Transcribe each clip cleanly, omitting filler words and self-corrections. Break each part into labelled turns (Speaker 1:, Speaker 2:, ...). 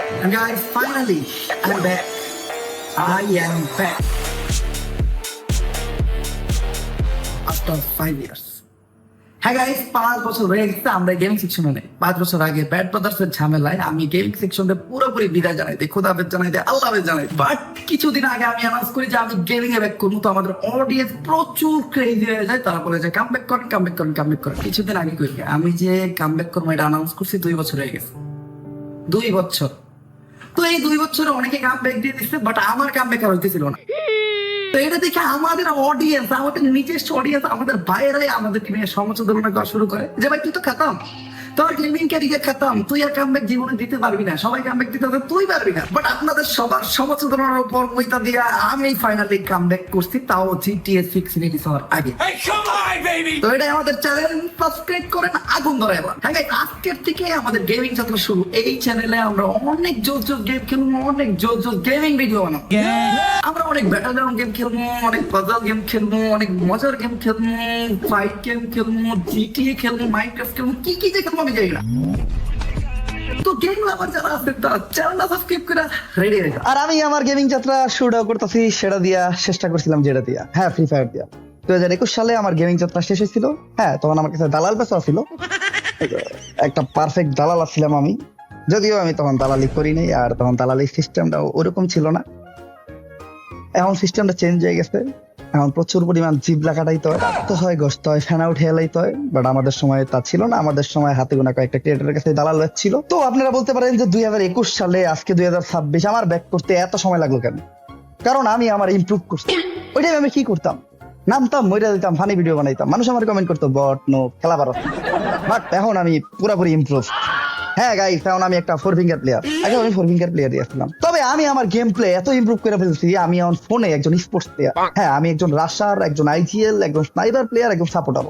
Speaker 1: And guys, finally, I'm back. I am back. After 5 years. হ্যাঁ guys, 5 বছর হয়ে গেছে আমরা গেমিং সেকশনে নেই। 5 বছর আগে ব্যাড ব্রাদার্সের ঝামেলায় আমি গেমিং সেকশনে পুরোপুরি বিদায় জানাই দিই, খোদা হাফেজ জানাই দিই, আল্লাহ হাফেজ জানাই। বাট কিছুদিন আগে আমি অ্যানাউন্স করি যে আমি গেমিং এ ব্যাক করবো। তো আমাদের অডিয়েন্স প্রচুর ক্রেজি হয়ে যায়, তারা বলে যে কামব্যাক করেন, কামব্যাক করেন, কামব্যাক করেন। কিছুদিন আগে করি আমি যে কামব্যাক করবো এটা অ্যানাউন্স করছি 2 বছর হয়ে গেছে। 2 বছর। তো এই 2 বছরে অনেকে কামব্যাক দিয়ে দিচ্ছে, বাট আমার কামব্যাক আর হইতেছিল না। তো এটা দেখে আমাদের অডিয়েন্স, আমাদের নিজস্ব অডিয়েন্স, আমাদের বাইরে আমাদের নিয়ে সমালোচনা করা শুরু করে যে ভাই তুই তো খতম, তোর গেমিং ক্যারিয়ার খতম, তুই আর কামব্যাক জীবনে দিতে পারবি না, সবাই কামব্যাক দিতে হবে, তুই পারবি না। বাট আপনাদের সবার সমালোচনার উপর মইতা দিয়া আমি ফাইনালি কামব্যাক করছি, তাও জিটিএ 6 রিলিজ হওয়ার আগে। তো এটাই আমাদের চ্যানেল, সাবস্ক্রাইব করেন, আগুন ধরায় এবার। হ্যাঁ guys, আজকের থেকে আমাদের গেমিং যাত্রা শুরু। এই চ্যানেলে আমরা অনেক জোস জোস গেম খেলবো, অনেক জোস জোস গেমিং ভিডিও বানাবো। আমরা অনেক ব্যাটল গ্রাউন্ড গেম খেলবো, অনেক পাজল গেম খেলবো, অনেক মজার গেম খেলবো, ফাইট গেম খেলবো, জিটিএ খেলবো, মাইনক্রাফট খেলবো, কি কি যে খেলবো আমি জানি না। তো গেম লাভার যারা আছে তারা চ্যানেলটা সাবস্ক্রাইব করে রেডি হয়ে যাও।
Speaker 2: আর আমি আমার গেমিং যাত্রা শুরু করতেছি সেটা দিয়া, চেষ্টা করছিলাম যেটা দিয়া, হ্যাঁ, ফ্রি ফায়ার দিয়া। 2021 সালে আমার গেমিং যাত্রা শেষ হয়েছিল। হ্যাঁ, তখন আমার কাছে দালাল পেশা ছিল, একটা পারফেক্ট দালাল ছিলাম আমি। যদিও আমি তখন দালালি করি নাই, আর তখন দালালি সিস্টেমটা ওরকম ছিল না। এখন সিস্টেমটা চেঞ্জ হয়ে গেছে। এখন প্রচুর পরিমাণ জিবলা কাটাইতে হয়, রাখতে হয়, গসতে হয়, ফ্যান আউট হেলাইতে হয়। বাট আমাদের সময় তা ছিল না। আমাদের সময় হাতে গোনা কয়েকটা ক্রিয়েটরের কাছে দালাল ছিল। তো আপনারা বলতে পারেন যে 2021 সালে আজকে 2026 আমার ব্যাক করতে এত সময় লাগলো কেন? কারণ আমি আমার ইমপ্রুভ করছি। ওই টাইমে আমি কি করতাম? নামতাম, মইরা দিতাম, ফানি ভিডিও বানাইতাম, মানুষ আমার কমেন্ট করতো বট নো, খেলা পারো। বাট এখন আমি পুরোপুরি ইমপ্রুভ। হ্যাঁ গাইস, এখন আমি একটা 4 ফিঙ্গার প্লেয়ার। আগে আমি 4 ফিঙ্গার প্লেয়ার দিয়েছিলাম। তবে আমি আমার গেম প্লে এত ইমপ্রুভ করে ফেলছি, আমি এখন ফোনে একজন স্পোর্টস প্লেয়ার। হ্যাঁ, আমি একজন রাশার, একজন আইজিএল, একজন স্নাইপার প্লেয়ার, একজন সাপোর্টার,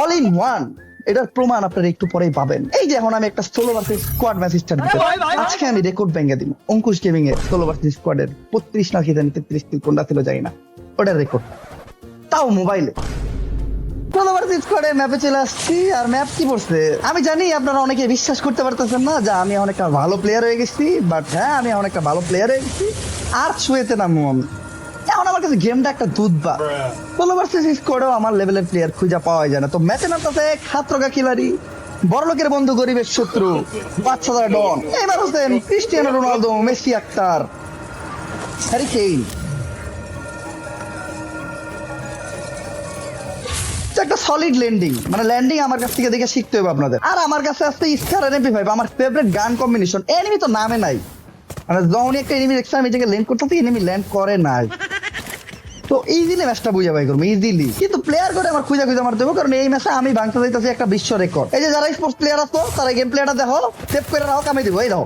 Speaker 2: অল ইন ওয়ান। এটার প্রমাণ আপনারা একটু পরেই পাবেন। এই যে এখন আমি একটা solo versus squad match start দিতে, আজকে আমি রেকর্ড ভেঙে দিব। অঙ্কুশ গেমিং এর সোলো ভার্সেস স্কোয়াডের 35 না কি জানি 33 কিল কোনটা ছিল জানি না, ওটার রেকর্ড, তাও মোবাইলে। সোলো ভার্সেস স্কোয়াডের ম্যাপে চলে আসছি। আর ম্যাপ কি পড়ছে আমি জানি আপনারা অনেকে বিশ্বাস করতে পারতেছেন না যে আমি অনেকটা ভালো প্লেয়ার হয়ে গেছি। বাট হ্যাঁ, আমি অনেকটা ভালো প্লেয়ার হয়ে গেছি। আর ছুঁয়েতে নামবো আমি। এখন আমার কাছে গেমটা একটা দুধ বা সোলো ভার্সেস স্কোয়াডেও আমার লেভেলের প্লেয়ার খুঁজে পাওয়া যায় না। তো ম্যাচে নামতেছে খাত্রকা খিলাড়ি, বড় লোকের বন্ধু, গরিবের শত্রু, বাচ্চাদের ডন। এবার Hossain, Cristiano Ronaldo, Messi, Akhtar, Harry Kane. একটা সলিড ল্যান্ডিং, মানে ল্যান্ডিং আমার কাছ থেকে দেখে শিখতে হবে আপনাদের। আর আমার কাছে আসছে স্কার আর MP5, আমার ফেভারিট গান কম্বিনেশন। এনিমি তো নামে নাই, মানে যখন একটা এনিমি দেখছে আমি এটাকে ল্যান্ড করতেছি, এনিমি ল্যান্ড করে নাই। তো ইজিলি ম্যাচটা বুঝা পাই করবো, ইজিলি। কিন্তু প্লেয়ার করে আমার খুঁজা খুঁজা মারতে হবে, কারণ এই ম্যাচে আমি ভাঙতে যাইতেছি একটা বিশ্ব রেকর্ড। এই যে যারা স্পোর্টস প্লেয়ার আছো তারা গেম প্লেয়ারটা দেখো, সেভ করে রাখো, কামে দিব। এই দাও,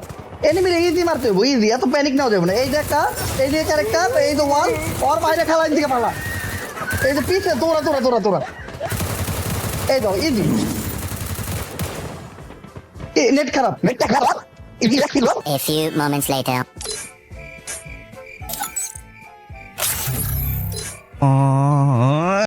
Speaker 2: এনিমি ইজি মারতে হবে, ইজি, এত প্যানিক নাও যাবে না। এই যে একটা, এই যে ক্যারেক্টার, এই যে ওয়ান, ওর বাইরে খেলা দিকে পালা, এই যে পিছে দৌড়া দৌড়া দৌড়া দৌড়া, এই দাও, ইজি। নেট খারাপ, নেটটা খারাপ।
Speaker 3: A few moments later.